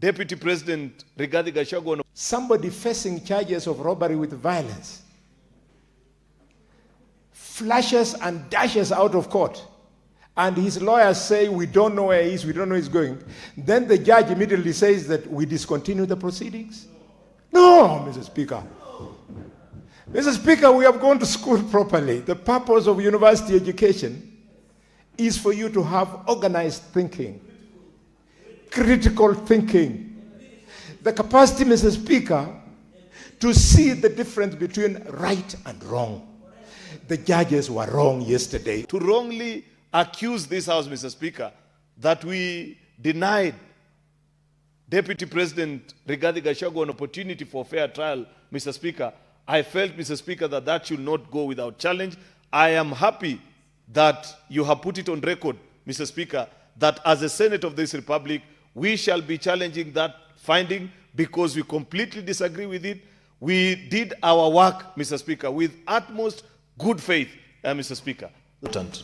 Deputy President Rigathi Gachagua. Somebody facing charges of robbery with violence flashes and dashes out of court, and his lawyers say, we don't know where he is, we don't know where he's going. Then the judge immediately says that we discontinue the proceedings. No, Mr. Speaker. Mr. Speaker, we have gone to school properly. The purpose of university education is for you to have organized thinking, critical thinking, the capacity, Mr. Speaker, to see the difference between right and wrong. The judges were wrong yesterday. To wrongly accuse this House, Mr. Speaker, that we denied Deputy President Rigathi Gachagua an opportunity for fair trial, Mr. Speaker, I felt, Mr. Speaker, that that should not go without challenge. I am happy that you have put it on record, Mr. Speaker, that as a Senate of this Republic, we shall be challenging that finding because we completely disagree with it. We did our work, Mr. Speaker, with utmost good faith, Mr. Speaker.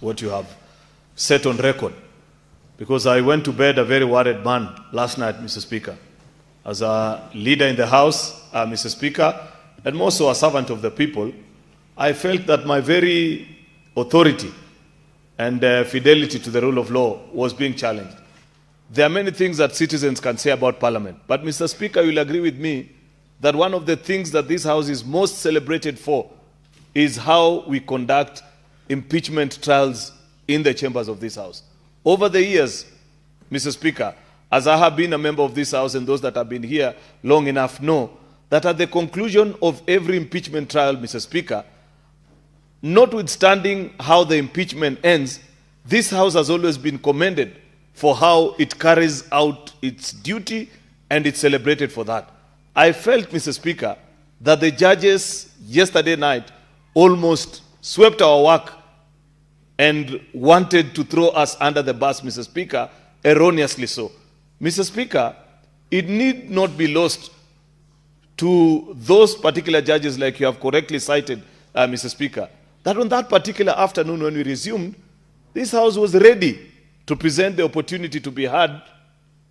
What you have set on record, because I went to bed a very worried man last night, Mr. Speaker, as a leader in the House, Mr. Speaker, and more so a servant of the people. I felt that my very authority and fidelity to the rule of law was being challenged. There are many things that citizens can say about Parliament, but Mr. Speaker, you'll agree with me that one of the things that this House is most celebrated for is how we conduct impeachment trials in the chambers of this House. Over the years, Mr. Speaker, as I have been a member of this House, and those that have been here long enough know that at the conclusion of every impeachment trial, Mr. Speaker, notwithstanding how the impeachment ends, this House has always been commended for how it carries out its duty, and it's celebrated for that. I felt, Mr. Speaker, that the judges yesterday night almost swept our work and wanted to throw us under the bus, Mr. Speaker, erroneously so. Mr. Speaker, it need not be lost to those particular judges, like you have correctly cited, Mr. Speaker, that on that particular afternoon when we resumed, this House was ready to present the opportunity to be heard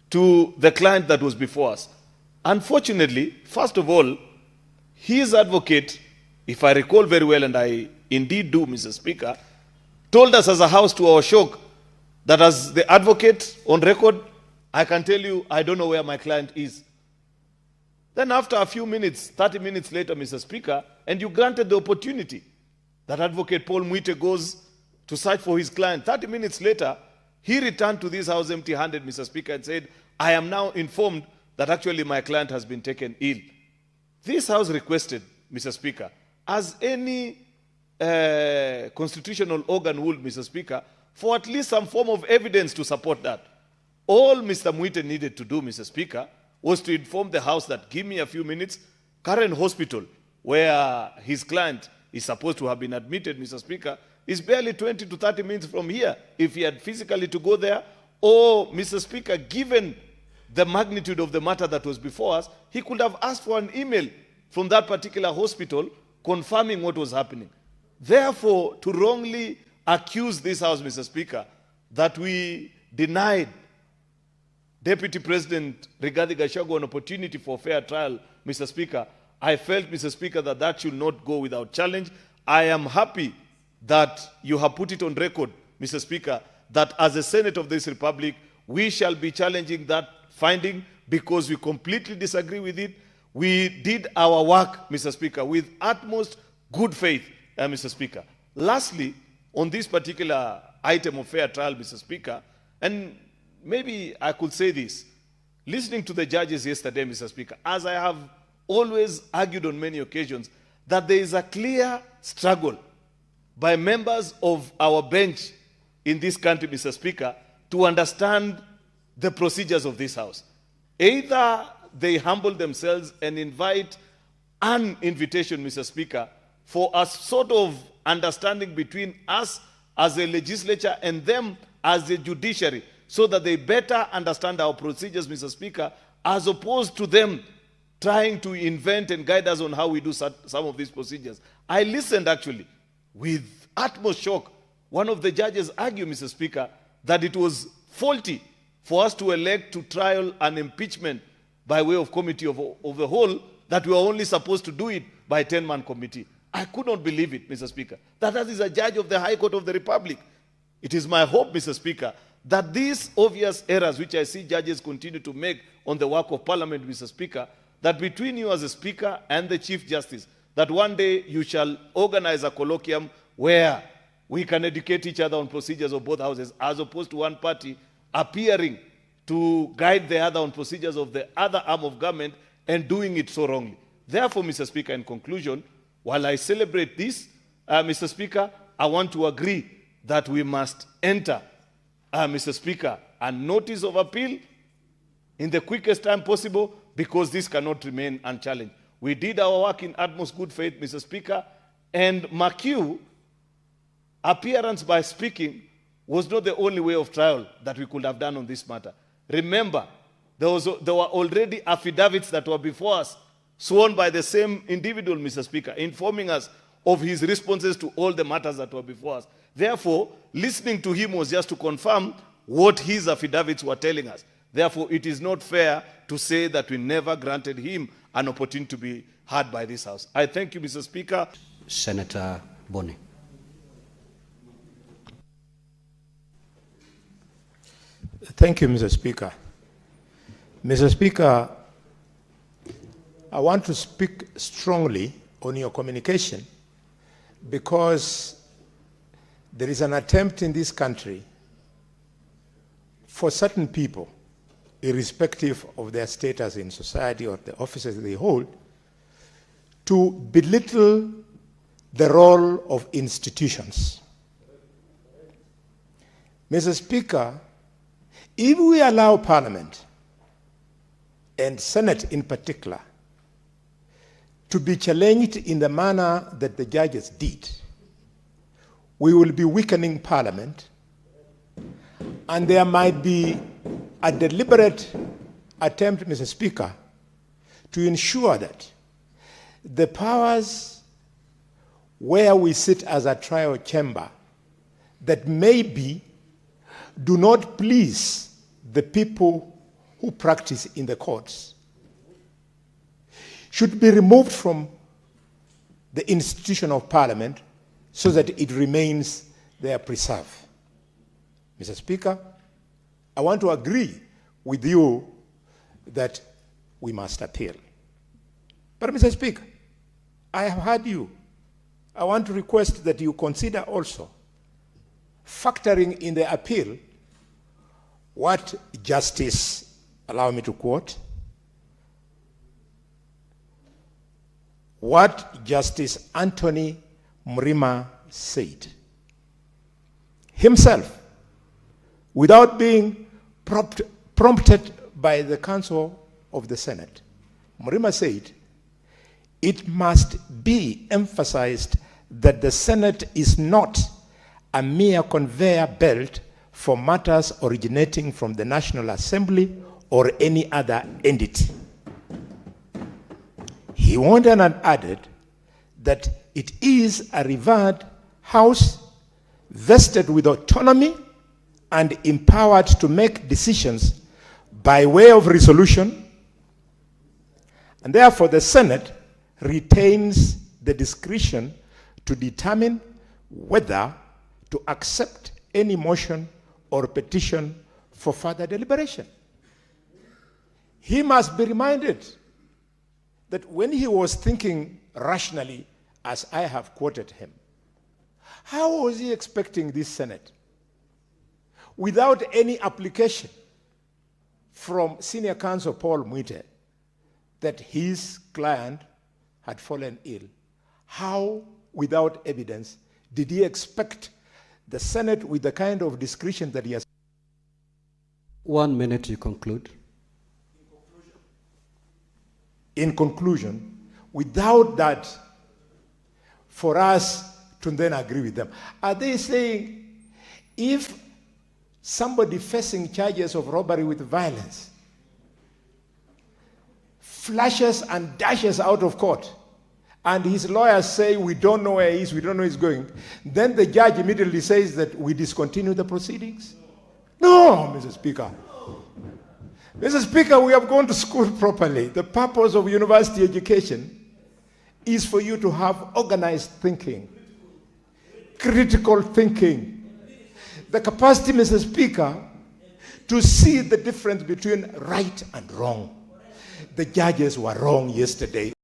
to the client that was before us. Unfortunately, first of all, his advocate, if I recall very well, and I indeed do, Mr. Speaker, told us as a House to our shock that as the advocate on record, I can tell you I don't know where my client is. Then after a few minutes, 30 minutes later, Mr. Speaker, and you granted the opportunity that Advocate Paul Mwite goes to search for his client. 30 minutes later, he returned to this House empty-handed, Mr. Speaker, and said, I am now informed that actually my client has been taken ill. This House requested, Mr. Speaker, as any constitutional organ would, Mr. Speaker, for at least some form of evidence to support that. All Mr. Mwite needed to do, Mr. Speaker, was to inform the House that, give me a few minutes, Karen Hospital, where his client is supposed to have been admitted, Mr. Speaker, is barely 20 to 30 minutes from here. If he had physically to go there, or, Mr. Speaker, given the magnitude of the matter that was before us, he could have asked for an email from that particular hospital confirming what was happening. Therefore, to wrongly accuse this House, Mr. Speaker, that we denied Deputy President Rigathi Gachagua an opportunity for fair trial, Mr. Speaker, I felt, Mr. Speaker, that that should not go without challenge. I am happy that you have put it on record, Mr. Speaker, that as a Senate of this Republic, we shall be challenging that finding because we completely disagree with it. We did our work, Mr. Speaker, with utmost good faith, Mr. Speaker. Lastly, on this particular item of fair trial, Mr. Speaker, and maybe I could say this, listening to the judges yesterday, Mr. Speaker, as I have always argued on many occasions, that there is a clear struggle by members of our bench in this country, Mr. Speaker, to understand the procedures of this House. Either they humble themselves and invite an invitation, Mr. Speaker, for a sort of understanding between us as a legislature and them as a judiciary, so that they better understand our procedures, Mr. Speaker, as opposed to them trying to invent and guide us on how we do some of these procedures. I listened actually with utmost shock. One of the judges argued, Mr. Speaker, that it was faulty for us to elect to trial an impeachment by way of committee of the whole, that we are only supposed to do it by a 10-man committee. I could not believe it, Mr. Speaker. That is a judge of the High Court of the Republic. It is my hope, Mr. Speaker, that these obvious errors which I see judges continue to make on the work of Parliament, Mr. Speaker, that between you as a Speaker and the Chief Justice, that one day you shall organize a colloquium where we can educate each other on procedures of both houses, as opposed to one party appearing to guide the other on procedures of the other arm of government and doing it so wrongly. Therefore, Mr. Speaker, in conclusion, while I celebrate this, Mr. Speaker, I want to agree that we must enter, Mr. Speaker, a notice of appeal in the quickest time possible, because this cannot remain unchallenged. We did our work in utmost good faith, Mr. Speaker, and McHugh appearance by speaking was not the only way of trial that we could have done on this matter. Remember, there were already affidavits that were before us, sworn by the same individual, Mr. Speaker, informing us of his responses to all the matters that were before us. Therefore, listening to him was just to confirm what his affidavits were telling us. Therefore, it is not fair to say that we never granted him an opportunity to be heard by this House. I thank you, Mr. Speaker. Senator Boni. Thank you, Mr. Speaker. Mr. Speaker, I want to speak strongly on your communication because there is an attempt in this country for certain people, irrespective of their status in society or the offices they hold, to belittle the role of institutions. Mr. Speaker, if we allow Parliament, and Senate in particular, to be challenged in the manner that the judges did, we will be weakening Parliament, and there might be a deliberate attempt, Mr. Speaker, to ensure that the powers where we sit as a trial chamber that maybe do not please the people who practice in the courts should be removed from the institution of Parliament so that it remains there preserved. Mr. Speaker, I want to agree with you that we must appeal. But Mr. Speaker, I have heard you. I want to request that you consider also factoring in the appeal what Justice, allow me to quote, what Justice Anthony Mrima said himself, without being prompted by the Council of the Senate. Mrima said, it must be emphasized that the Senate is not a mere conveyor belt for matters originating from the National Assembly or any other entity. He went on and added that it is a revered House vested with autonomy and empowered to make decisions by way of resolution, and therefore the Senate retains the discretion to determine whether to accept any motion or petition for further deliberation. He must be reminded that when he was thinking rationally, as I have quoted him, how was he expecting this Senate without any application from Senior Counsel Paul Mwite that his client had fallen ill? How, without evidence, did he expect the Senate with the kind of discretion that he has? 1 minute to conclude. In conclusion, without that, for us to then agree with them, are they saying if somebody facing charges of robbery with violence flashes and dashes out of court, and his lawyers say, we don't know where he is, we don't know where he's going, then the judge immediately says that we discontinue the proceedings? No, Mr. Speaker. Mr. Speaker, we have gone to school properly. The purpose of university education is for you to have organized thinking, critical thinking, the capacity, Mr. Speaker, to see the difference between right and wrong. The judges were wrong yesterday.